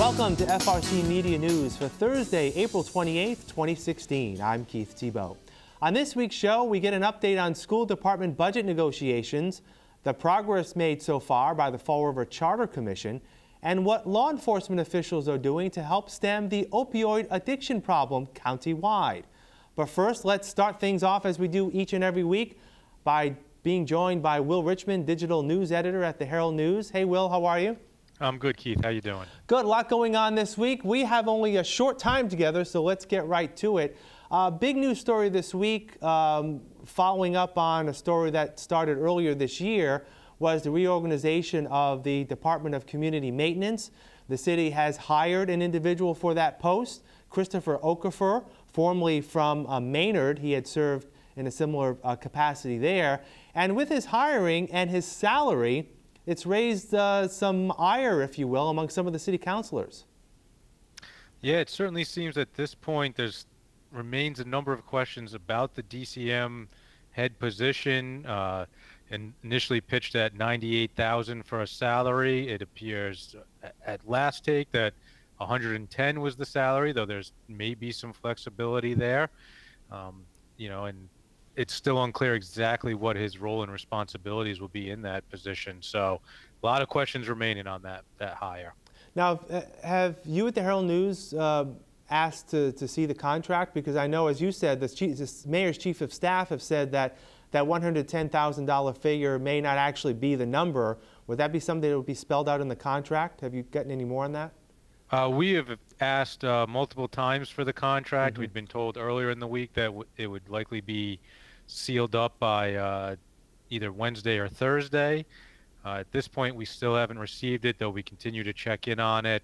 Welcome to FRC Media News for Thursday, April 28th, 2016. I'm Keith Tebow. On this week's show, we get an update on school department budget negotiations, the progress made so far by the Fall River Charter Commission, and what law enforcement officials are doing to help stem the opioid addiction problem countywide. But first, let's start things off as we do each and every week by being joined by Will Richmond, digital news editor at the Herald News. Hey, Will, how are you? I'm good, Keith. How you doing? Good. A lot going on this week. We have only a short time together, so let's get right to it. Big news story this week, following up on a story that started earlier this year, was the reorganization of the Department of Community Maintenance. The city has hired an individual for that post, Christopher Okafor, formerly from Maynard. He had served in a similar capacity there. And with his hiring and his salary, it's raised some ire, if you will, among some of the city councilors. Yeah, it certainly seems at this point there's remains a number of questions about the DCM head position. And initially pitched at $98,000 for a salary. It appears at last take that $110 was the salary, though there's maybe some flexibility there. You know, and it's still unclear exactly what his role and responsibilities will be in that position. So a lot of questions remaining on that hire. Now, have you at the Herald News asked to see the contract? Because I know, as you said, the mayor's chief of staff have said that $110,000 figure may not actually be the number. Would that be something that would be spelled out in the contract? Have you gotten any more on that? We have asked multiple times for the contract. We'd been told earlier in the week that it would likely be sealed up by either Wednesday or Thursday. At this point, we still haven't received it, though we continue to check in on it.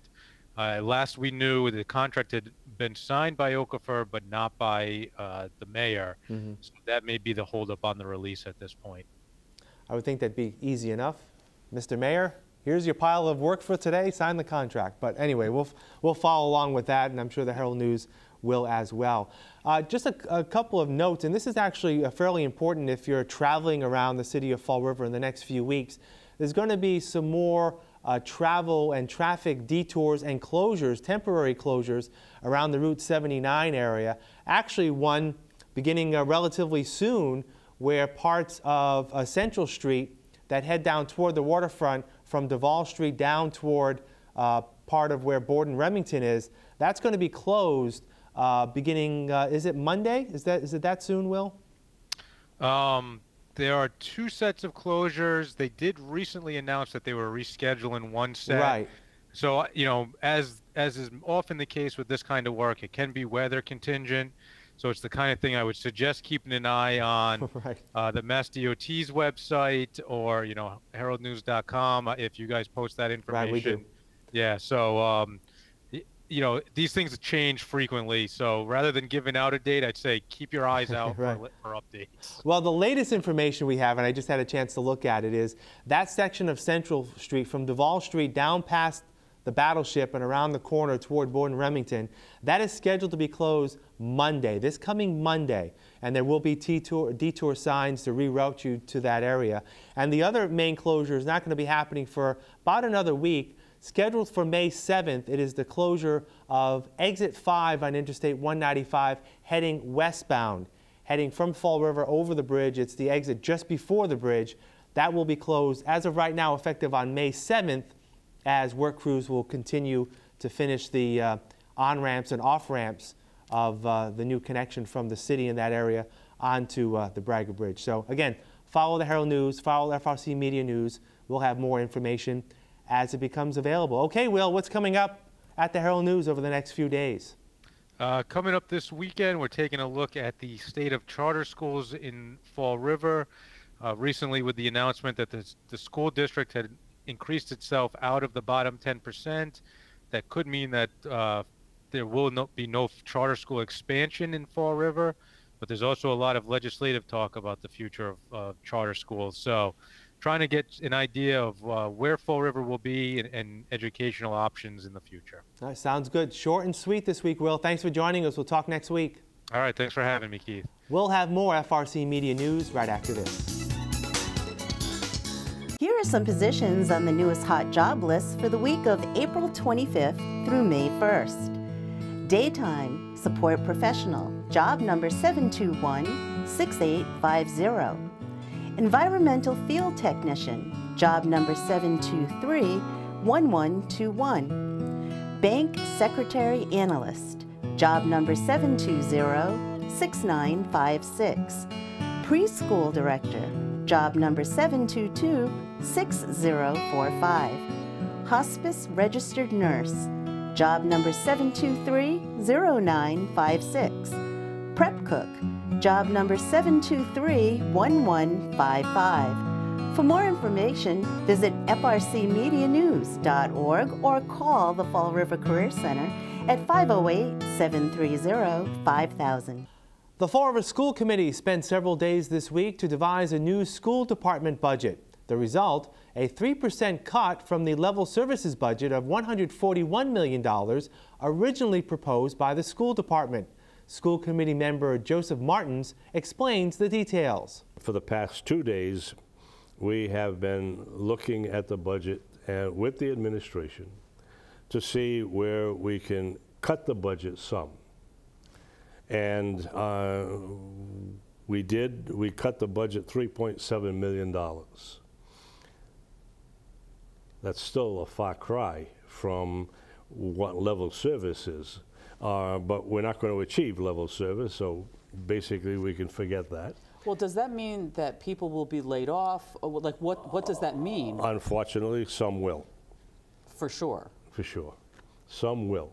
Last we knew, the contract had been signed by Okafor, but not by the mayor. So that may be the holdup on the release at this point. I would think that'd be easy enough. Mr. Mayor, here's your pile of work for today. Sign the contract. But anyway, we'll follow along with that, and I'm sure the Herald News will as well. Just a couple of notes, and this is actually fairly important if you're traveling around the city of Fall River in the next few weeks. There's going to be some more travel and traffic detours and closures, temporary closures around the Route 79 area. Actually, one beginning relatively soon, where parts of Central Street that head down toward the waterfront from Duval Street down toward part of where Borden Remington is, that's going to be closed beginning, is it Monday? Is it that soon, Will? There are two sets of closures. They did recently announce that they were rescheduling one set. Right. So, you know, as is often the case with this kind of work, it can be weather contingent. So it's the kind of thing I would suggest keeping an eye on the Mass DOT's website or, you know, heraldnews.com if you guys post that information. Right, we do. Yeah, so you know, these things change frequently, so rather than giving out a date, I'd say keep your eyes out for updates. Well, the latest information we have, and I just had a chance to look at it, is that section of Central Street from Duval Street down past the Battleship and around the corner toward Borden Remington, that is scheduled to be closed Monday, this coming Monday, and there will be detour signs to reroute you to that area. And the other main closure is not going to be happening for about another week. Scheduled for May 7th, it is the closure of Exit 5 on Interstate 195 heading westbound. Heading from Fall River over the bridge, it's the exit just before the bridge. That will be closed as of right now, effective on May 7th, as work crews will continue to finish the on-ramps and off-ramps of the new connection from the city in that area onto the Braga Bridge. So again, follow the Herald News, follow FRC Media News. We'll have more information as it becomes available. Okay, Will, what's coming up at the Herald News over the next few days? Coming up this weekend, we're taking a look at the state of charter schools in Fall River. Recently, with the announcement that the school district had increased itself out of the bottom 10%, that could mean that there will be no charter school expansion in Fall River, but there's also a lot of legislative talk about the future of charter schools. So trying to get an idea of where Fall River will be and educational options in the future. All right, sounds good. Short and sweet this week, Will. Thanks for joining us. We'll talk next week. All right, thanks for having me, Keith. We'll have more FRC Media News right after this. Here are some positions on the newest hot job list for the week of April 25th through May 1st. Daytime Support Professional, job number 721-6850. Environmental Field Technician, job number 723-1121. Bank Secretary Analyst, job number 720-6956. Preschool Director, job number 722-6045. Hospice Registered Nurse, job number 723-0956. Prep Cook, job number 723-1155. For more information, visit frcmedianews.org or call the Fall River Career Center at 508-730-5000. The Fall River School Committee spent several days this week to devise a new school department budget. The result, a 3% cut from the level services budget of $141 million originally proposed by the school department. School committee member Joseph Martins explains the details. For the past 2 days, we have been looking at the budget and with the administration to see where we can cut the budget some. And we cut the budget $3.7 million. That's still a far cry from what level service is. But we're not going to achieve level service, so basically we can forget that. Well, does that mean that people will be laid off? Or like, what does that mean? Unfortunately, some will. For sure. For sure. Some will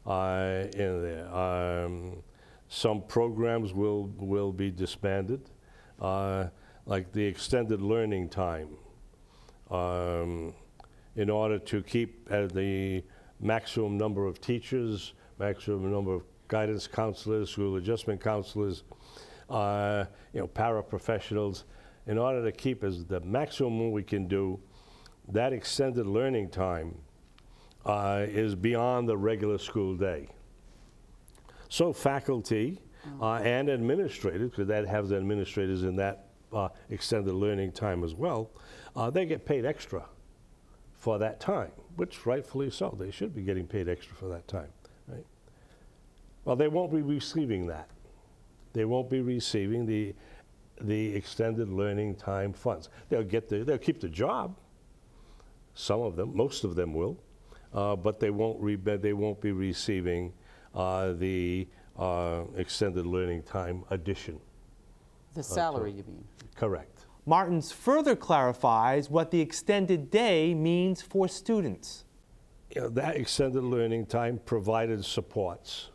in there. Some programs will be disbanded, like the extended learning time, in order to keep the maximum number of teachers, maximum number of guidance counselors, school adjustment counselors, paraprofessionals. In order to keep as the maximum we can do, that extended learning time is beyond the regular school day. So faculty and administrators, because that has the administrators in that extended learning time as well, they get paid extra for that time, which rightfully so. They should be getting paid extra for that time, right? Well, they won't be receiving that. They won't be receiving the extended learning time funds. They'll keep the job. Some of them, most of them will, but they won't be receiving the extended learning time addition. The salary, you mean? Correct. Martins further clarifies what the extended day means for students. That extended learning time provided supports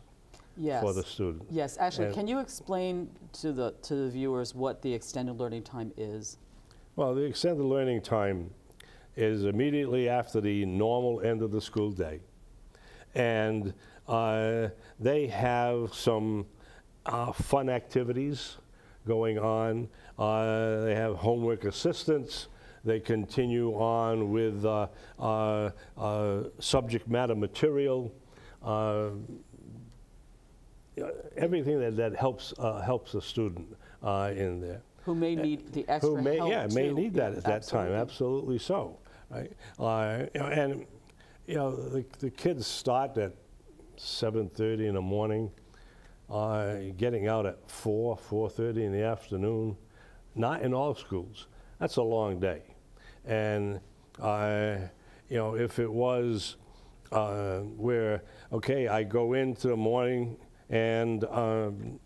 for the student. Yes, actually, can you explain to the viewers what the extended learning time is? Well, the extended learning time is immediately after the normal end of the school day. And they have some fun activities going on. They have homework assistance. They continue on with subject matter material, everything that helps a student in there. Who may need the extra help. Yeah, may need that at that time. Absolutely so. Right? And the kids start at 7:30 in the morning, getting out at 4:30 in the afternoon. Not in all schools. That's a long day. And if it was where, okay, I go into the morning and I'm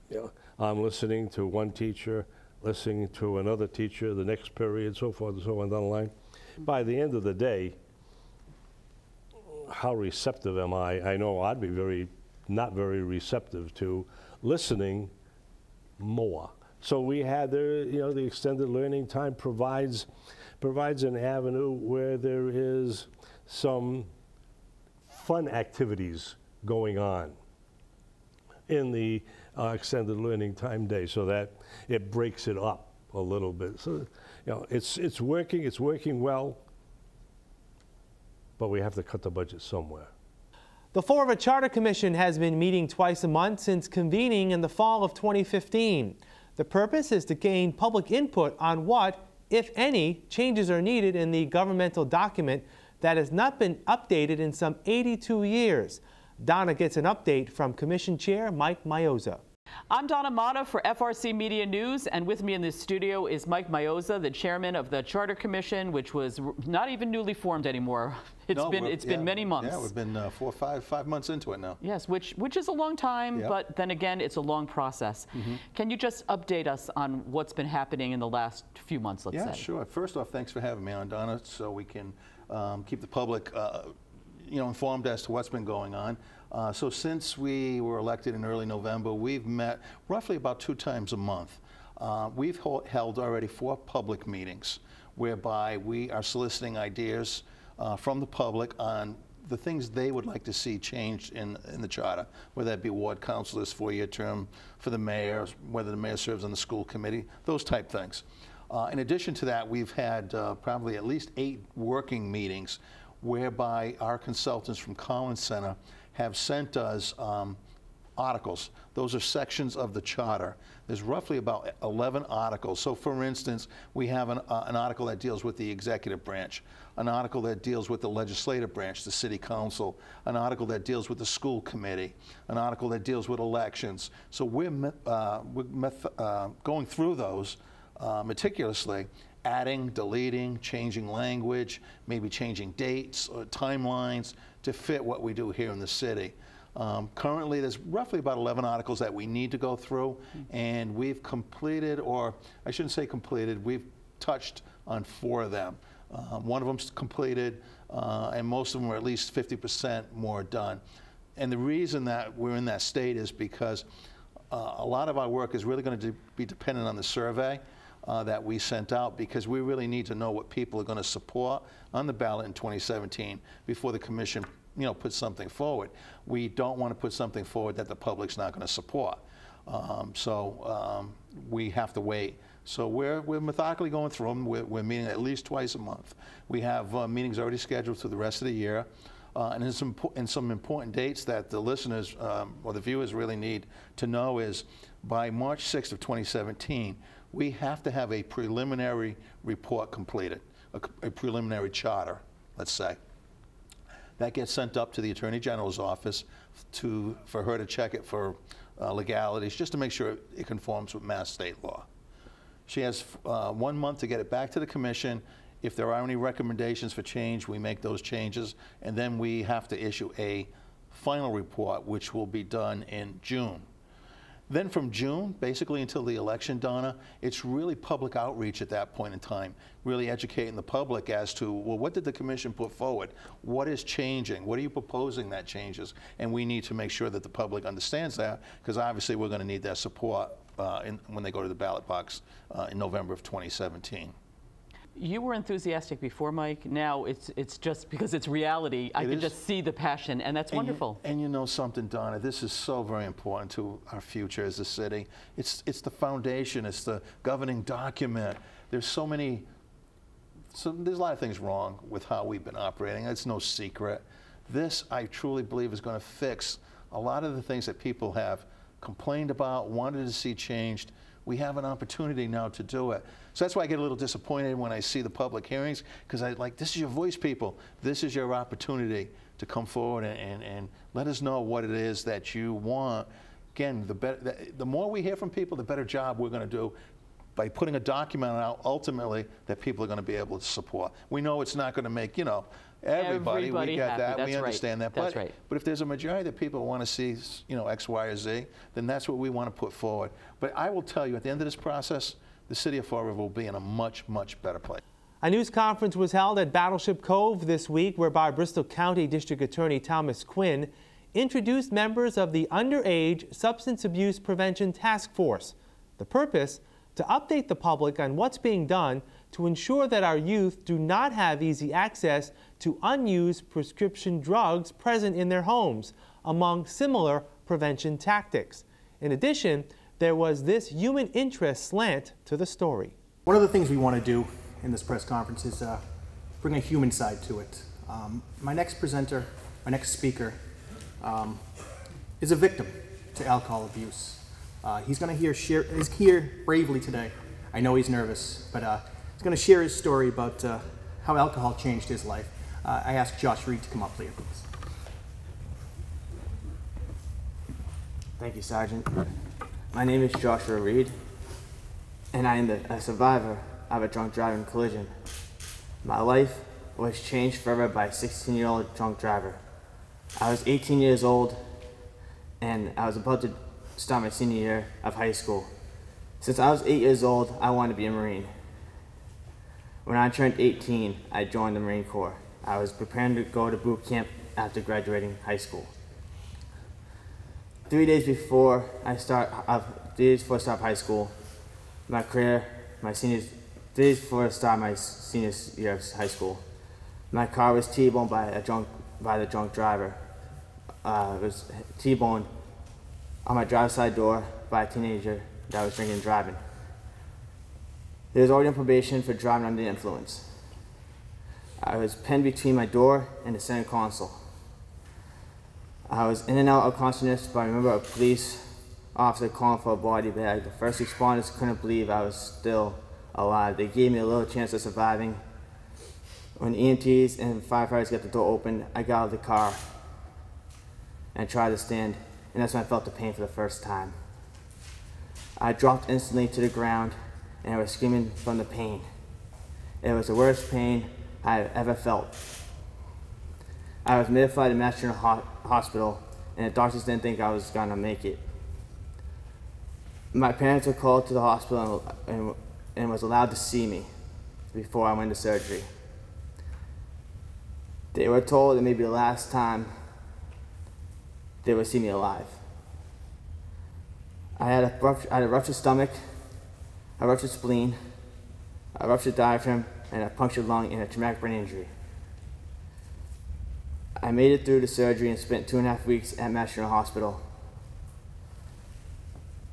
listening to one teacher, listening to another teacher, the next period, so forth and so on down the line. By the end of the day, how receptive am I? I know I'd be not very receptive to listening more. So we had the extended learning time provides an avenue where there is some fun activities going on in the extended learning time day, so that it breaks it up a little bit. So it's working well, but we have to cut the budget somewhere. The Fall River Charter Commission has been meeting twice a month since convening in the fall of 2015. The purpose is to gain public input on what if any, changes are needed in the governmental document that has not been updated in some 82 years. Donna gets an update from Commission Chair Mike Maioza. I'm Donna Mata for FRC Media News, and with me in the studio is Mike Maioza, the chairman of the Charter Commission, which was not even newly formed anymore. It's been many months. Yeah, we've been 5 months into it now. Yes, which is a long time, but then again, it's a long process. Can you just update us on what's been happening in the last few months, let's say? Yeah, sure. First off, thanks for having me on, Donna, so we can keep the public informed as to what's been going on. So since we were elected in early November, we've met roughly about 2 times a month. We've held already 4 public meetings whereby we are soliciting ideas from the public on the things they would like to see changed in the charter, whether that be ward councilors, 4-year term for the mayor, whether the mayor serves on the school committee, those type things. In addition to that, we've had probably at least 8 working meetings whereby our consultants from Collins Center have sent us articles. Those are sections of the charter. There's roughly about 11 articles. So for instance, we have an article that deals with the executive branch, an article that deals with the legislative branch, the city council, an article that deals with the school committee, an article that deals with elections. So we're going through those meticulously, adding, deleting, changing language, maybe changing dates or timelines to fit what we do here in the city. Currently, there's roughly about 11 articles that we need to go through, and we've completed, or I shouldn't say completed, we've touched on 4 of them. One of them's completed, and most of them are at least 50% more done. And the reason that we're in that state is because a lot of our work is really going to be dependent on the survey that we sent out, because we really need to know what people are going to support on the ballot in 2017 before the commission puts something forward. We don't want to put something forward that the public's not going to support. We have to wait. So we're methodically going through them. We're meeting at least twice a month. We have meetings already scheduled for the rest of the year. And some important dates that the listeners or the viewers really need to know is by March 6th of 2017, we have to have a preliminary report completed, a preliminary charter, let's say. That gets sent up to the Attorney General's office for her to check it for legalities, just to make sure it conforms with Mass state law. She has 1 month to get it back to the commission. If there are any recommendations for change, we make those changes, and then we have to issue a final report, which will be done in June. Then from June, basically until the election, Donna, it's really public outreach at that point in time, really educating the public as to, well, what did the commission put forward? What is changing? What are you proposing that changes? And we need to make sure that the public understands that, because obviously we're going to need their support when they go to the ballot box in November of 2017. You were enthusiastic before, Mike. Now it's just because it's reality. I can just see the passion, and that's wonderful. And you know something, Donna, this is so very important to our future as a city. It's the foundation. It's the governing document. There's there's a lot of things wrong with how we've been operating. It's no secret. This, I truly believe, is going to fix a lot of the things that people have complained about, wanted to see changed. We have an opportunity now to do it. So that's why I get a little disappointed when I see the public hearings, because this is your voice, people. This is your opportunity to come forward and let us know what it is that you want. Again, the more we hear from people, the better job we're going to do by putting a document out ultimately that people are going to be able to support. We know it's not going to make, everybody we get happy. that. That's we understand right. that. That's right. But if there's a majority that people want to see, X, Y, or Z, then that's what we want to put forward. But I will tell you, at the end of this process, the city of Fall River will be in a much, much better place. A news conference was held at Battleship Cove this week, whereby Bristol County District Attorney Thomas Quinn introduced members of the Underage Substance Abuse Prevention Task Force. The purpose? To update the public on what's being done to ensure that our youth do not have easy access to unused prescription drugs present in their homes, among similar prevention tactics. In addition, there was this human interest slant to the story. One of the things we want to do in this press conference is bring a human side to it. My next presenter, my next speaker, is a victim to alcohol abuse. He's here bravely today. I know he's nervous, but He's going to share his story about how alcohol changed his life. I asked Josh Reed to come up, please. Thank you, Sergeant. My name is Joshua Reed, and I am a survivor of a drunk driving collision. My life was changed forever by a 16-year-old drunk driver. I was 18 years old, and I was about to start my senior year of high school. Since I was 8 years old, I wanted to be a Marine. When I turned 18, I joined the Marine Corps. I was preparing to go to boot camp after graduating high school. 3 days before I start high school, my 3 days before I start my senior year of high school, my car was T-boned by the drunk driver. It was T-boned on my driver's side door by a teenager that was drinking and driving. He was already on probation for driving under the influence. I was pinned between my door and the center console. I was in and out of consciousness, but I remember a police officer calling for a body bag. The first responders couldn't believe I was still alive. They gave me a little chance of surviving. When EMTs and firefighters got the door open, I got out of the car and tried to stand, and that's when I felt the pain for the first time. I dropped instantly to the ground, and I was screaming from the pain. It was the worst pain I have ever felt. I was mid-flight to Mass General Hospital, and the doctors didn't think I was gonna make it. My parents were called to the hospital and was allowed to see me before I went to surgery. They were told it may be the last time they would see me alive. I had a ruptured stomach, a ruptured spleen, a ruptured diaphragm, and a punctured lung and a traumatic brain injury. I made it through the surgery and spent 2.5 weeks at Mass General Hospital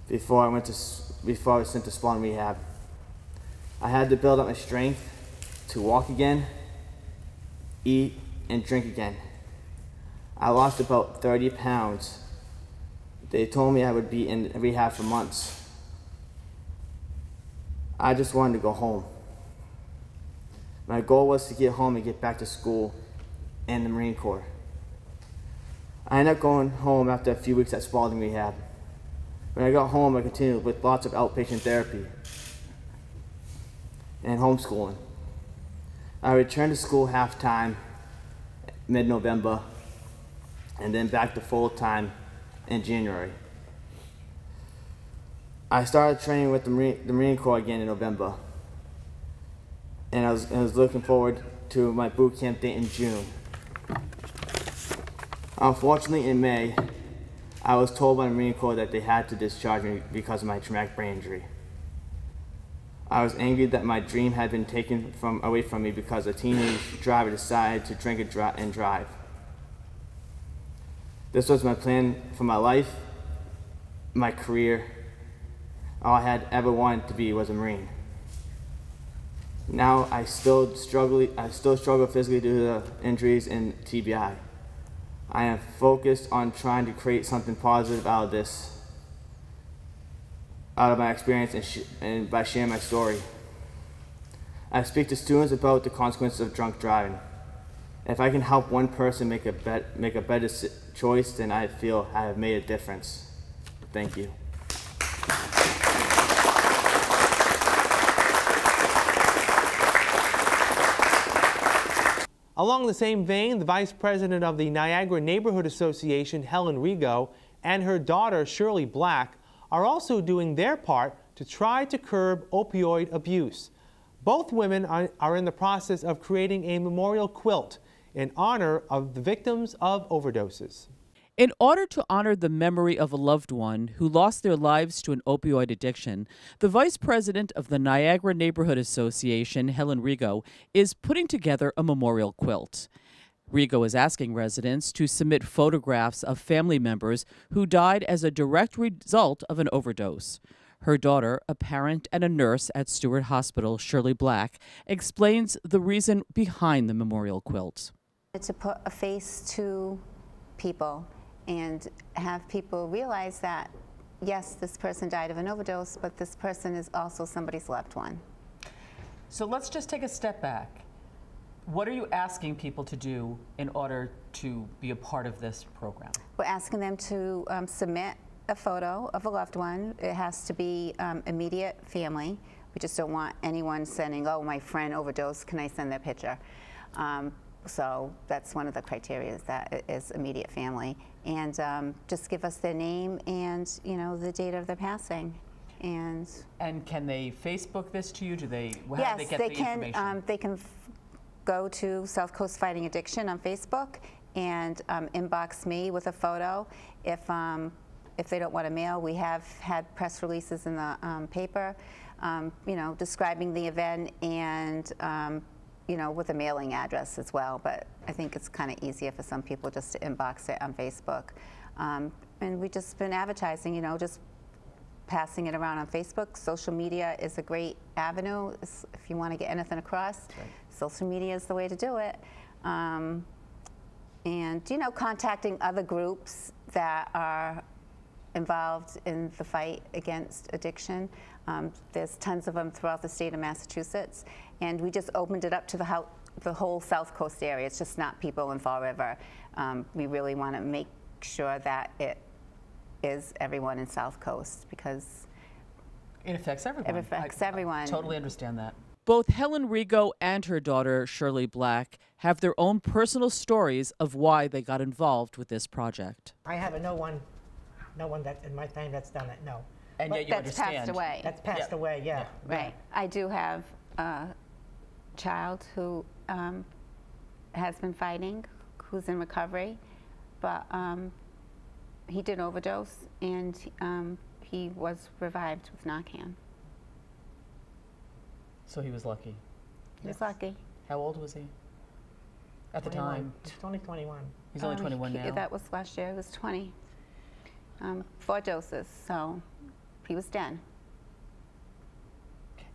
before I was sent to Spawn Rehab. I had to build up my strength to walk again, eat, and drink again. I lost about 30 pounds. They told me I would be in rehab for months. I just wanted to go home. My goal was to get home and get back to school and the Marine Corps. I ended up going home after a few weeks at Spalding Rehab. When I got home, I continued with lots of outpatient therapy and homeschooling. I returned to school half-time mid-November and then back to full-time in January. I started training with the Marine Corps again in November, and I was looking forward to my boot camp date in June. Unfortunately, in May, I was told by the Marine Corps that they had to discharge me because of my traumatic brain injury. I was angry that my dream had been taken away from me because a teenage driver decided to drink and drive. This was my plan for my life, my career. All I had ever wanted to be was a Marine. Now I still struggle physically due to the injuries and TBI. I am focused on trying to create something positive out of my experience and by sharing my story. I speak to students about the consequences of drunk driving. If I can help one person make a better choice, then I feel I have made a difference. Thank you. Along the same vein, the Vice President of the Niagara Neighborhood Association, Helen Rigo, and her daughter, Shirley Black, are also doing their part to try to curb opioid abuse. Both women are in the process of creating a memorial quilt in honor of the victims of overdoses. In order to honor the memory of a loved one who lost their lives to an opioid addiction, the Vice President of the Niagara Neighborhood Association, Helen Rigo, is putting together a memorial quilt. Rigo is asking residents to submit photographs of family members who died as a direct result of an overdose. Her daughter, a parent and a nurse at Stewart Hospital, Shirley Black, explains the reason behind the memorial quilt. To put a face to people and have people realize that, yes, this person died of an overdose, but this person is also somebody's loved one. So let's just take a step back. What are you asking people to do in order to be a part of this program? We're asking them to submit a photo of a loved one. It has to be immediate family. We just don't want anyone sending, oh, my friend overdosed, can I send their picture? So that's one of the criteria, that is immediate family. And just give us their name and, you know, the date of their passing. And can they Facebook this to you? Do they? How yes, do they get they the can. information? They can go to South Coast Fighting Addiction on Facebook and inbox me with a photo. If they don't want to mail, we have had press releases in the paper, you know, describing the event and you know, with a mailing address as well. But I think it's kind of easier for some people just to inbox it on Facebook. And we've just been advertising, you know, just passing it around on Facebook. Social media is a great avenue if you want to get anything across. Right. Social media is the way to do it. And, you know, contacting other groups that are involved in the fight against addiction. There's tons of them throughout the state of Massachusetts. And we just opened it up to the whole South Coast area. It's just not people in Fall River. We really want to make sure that it is everyone in South Coast, because it affects everyone. It affects everyone. I totally understand that. Both Helen Rigo and her daughter, Shirley Black, have their own personal stories of why they got involved with this project. I have no one that in my family that's done it, no. And yet you that's understand. passed away. That's passed away, yeah. Right. I do have a child who has been fighting, who's in recovery, but he did overdose, and he was revived with Narcan. So he was lucky. He was lucky. How old was he at the time? He's only 21. He's only 21 now. That was last year. He was 20. 4 doses, so he was dead.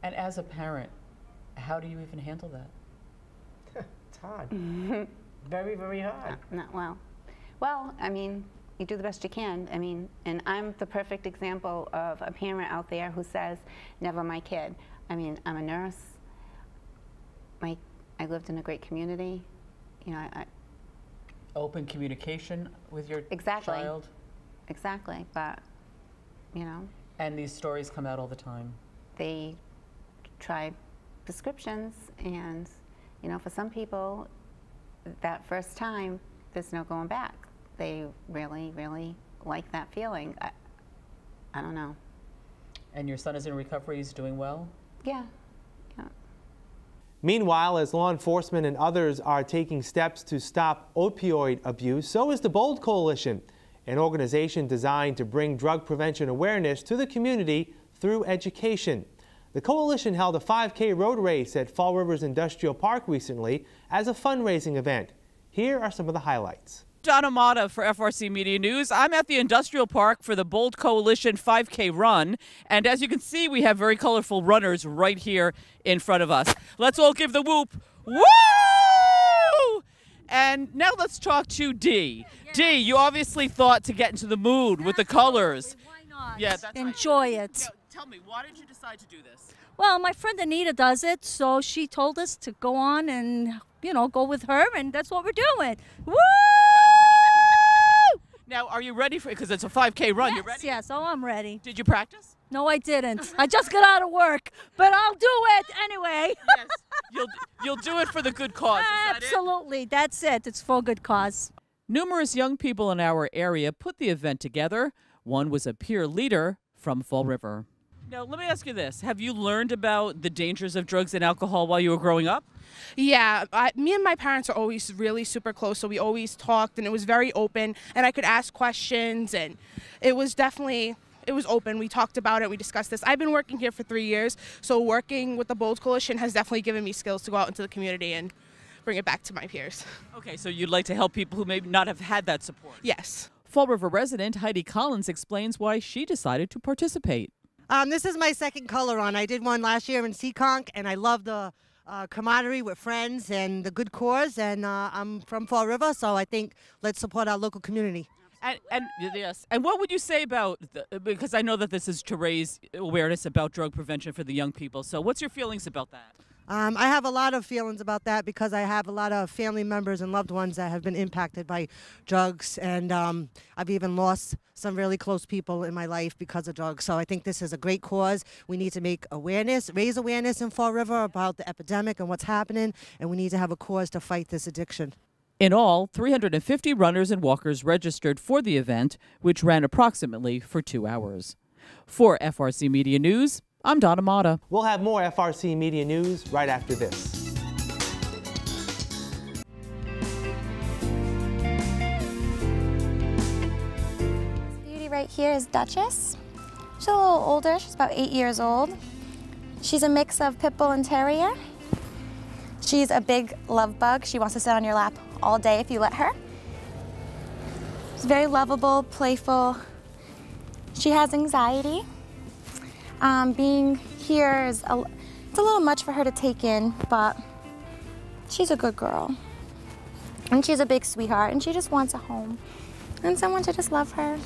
And as a parent, how do you even handle that? It's hard. Very, very hard. Not well. Well, I mean, you do the best you can. I mean, and I'm the perfect example of a parent out there who says, never my kid. I mean, I'm a nurse. I lived in a great community. You know, open communication with your child. Exactly, but, you know. And these stories come out all the time. They try prescriptions, and, you know, for some people, that first time, there's no going back. They really, really like that feeling. I don't know. And your son is in recovery, he's doing well? Yeah. Meanwhile, as law enforcement and others are taking steps to stop opioid abuse, so is the BOLD Coalition, an organization designed to bring drug prevention awareness to the community through education. The coalition held a 5K road race at Fall River's Industrial Park recently as a fundraising event. Here are some of the highlights. Donna Mata for FRC Media News. I'm at the Industrial Park for the BOLD Coalition 5K run. And as you can see, we have very colorful runners right here in front of us. Let's all give the whoop. Woo! And now let's talk to Dee. Yeah. Dee, you obviously thought to get into the mood with the colors. Why not? Yeah, that's enjoy it. Now, tell me, why did you decide to do this? Well, my friend Anita does it, so she told us to go on and, you know, go with her, and that's what we're doing. Woo! Now, are you ready for it? Because it's a 5K run. Yes, you ready? Yes, oh, I'm ready. Did you practice? No, I didn't. I just got out of work, but I'll do it anyway. Yes, you'll do it for the good cause. Absolutely, that's it. It's for a good cause. Numerous young people in our area put the event together. One was a peer leader from Fall River. Now, let me ask you this. Have you learned about the dangers of drugs and alcohol while you were growing up? Yeah, me and my parents are always really super close, so we always talked, and it was very open, and I could ask questions, and it was open. We talked about it. We discussed this. I've been working here for 3 years, so working with the BOLD Coalition has definitely given me skills to go out into the community and bring it back to my peers. Okay, so you'd like to help people who may not have had that support? Yes. Fall River resident Heidi Collins explains why she decided to participate. This is my second color run. I did one last year in Seekonk, and I love the camaraderie with friends and the good cause, and I'm from Fall River, so I think let's support our local community. And yes, and what would you say about, because I know that this is to raise awareness about drug prevention for the young people, so what's your feelings about that? I have a lot of feelings about that because I have a lot of family members and loved ones that have been impacted by drugs, and I've even lost some really close people in my life because of drugs. So I think this is a great cause. We need to make awareness, raise awareness in Fall River about the epidemic and what's happening, and we need to have a cause to fight this addiction. In all, 350 runners and walkers registered for the event, which ran approximately for 2 hours. For FRC Media News, I'm Donna Mata. We'll have more FRC Media News right after this. This beauty right here is Duchess. She's a little older. She's about 8 years old. She's a mix of Pit Bull and Terrier. She's a big love bug. She wants to sit on your lap all day if you let her. She's very lovable, playful. She has anxiety. Being here it's a little much for her to take in, but she's a good girl. And she's a big sweetheart, and she just wants a home and someone to just love her.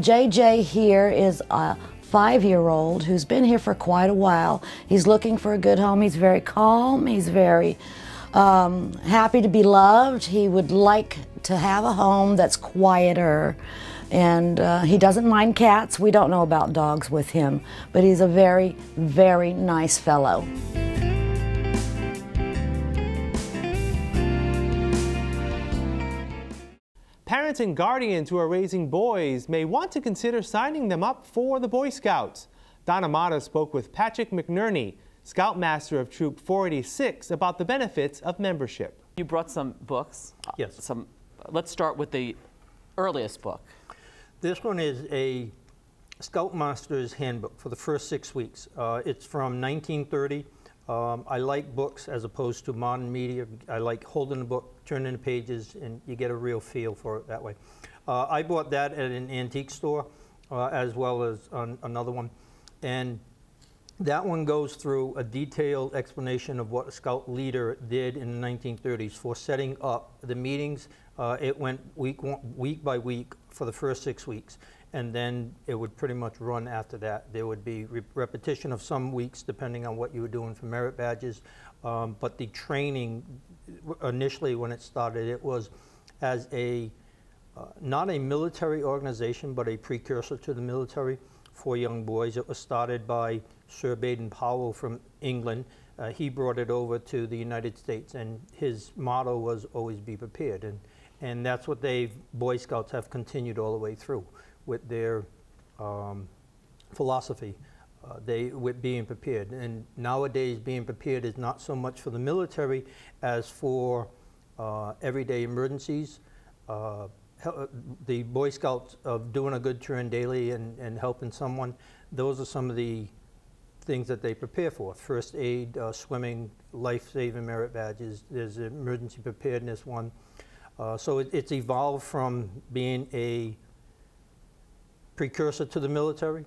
JJ here is a 5-year-old who's been here for quite a while. He's looking for a good home. He's very calm. He's very happy to be loved. He would like to have a home that's quieter. And he doesn't mind cats. We don't know about dogs with him, but he's a very, very nice fellow. Parents and guardians who are raising boys may want to consider signing them up for the Boy Scouts. Donna Mata spoke with Patrick McNerney, Scoutmaster of Troop 486, about the benefits of membership. You brought some books. Yes. Let's start with the earliest book. This one is a Scoutmaster's Handbook for the first 6 weeks. It's from 1930. I like books as opposed to modern media. I like holding the book, turning the pages, and you get a real feel for it that way. I bought that at an antique store as well as another one. And that one goes through a detailed explanation of what a Scout leader did in the 1930s for setting up the meetings. It went week by week for the first 6 weeks, and then it would pretty much run after that. There would be repetition of some weeks depending on what you were doing for merit badges, but the training initially when it started, it was as a not a military organization, but a precursor to the military for young boys. It was started by Sir Baden-Powell from England. He brought it over to the United States, and his motto was always be prepared. And that's what Boy Scouts have continued all the way through with their philosophy, with being prepared. And nowadays, being prepared is not so much for the military as for everyday emergencies. The Boy Scouts of doing a good turn daily and helping someone, those are some of the things that they prepare for. First aid, swimming, life-saving merit badges. There's an emergency preparedness one. So it's evolved from being a precursor to the military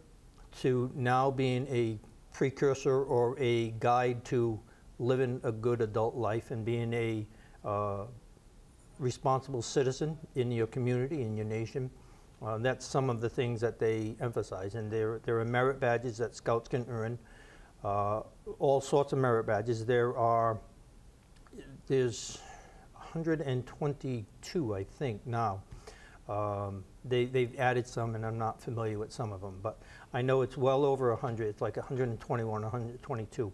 to now being a precursor or a guide to living a good adult life and being a responsible citizen in your community, in your nation. That's some of the things that they emphasize. And there are merit badges that Scouts can earn, all sorts of merit badges. There's 122, I think, now. They've added some, and I'm not familiar with some of them, but I know it's well over 100. It's like 121, 122.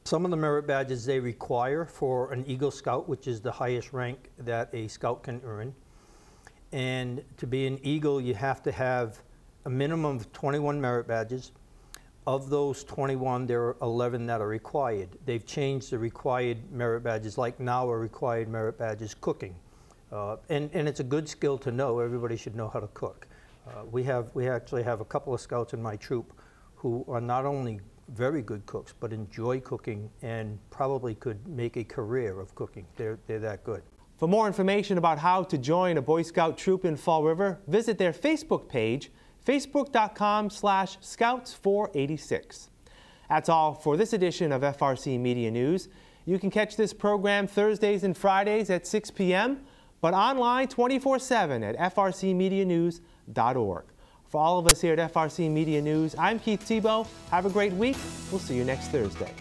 Some of the merit badges they require for an Eagle Scout, which is the highest rank that a Scout can earn. And to be an Eagle, you have to have a minimum of 21 merit badges. Of those 21, there are 11 that are required. They've changed the required merit badges, like now a required merit badge is cooking. And it's a good skill to know. Everybody should know how to cook. We actually have a couple of Scouts in my troop who are not only very good cooks, but enjoy cooking and probably could make a career of cooking. They're that good. For more information about how to join a Boy Scout troop in Fall River, visit their Facebook page, facebook.com/Scouts486. That's all for this edition of FRC Media News. You can catch this program Thursdays and Fridays at 6 p.m., but online 24/7 at frcmedianews.org. For all of us here at FRC Media News, I'm Keith Tebow. Have a great week. We'll see you next Thursday.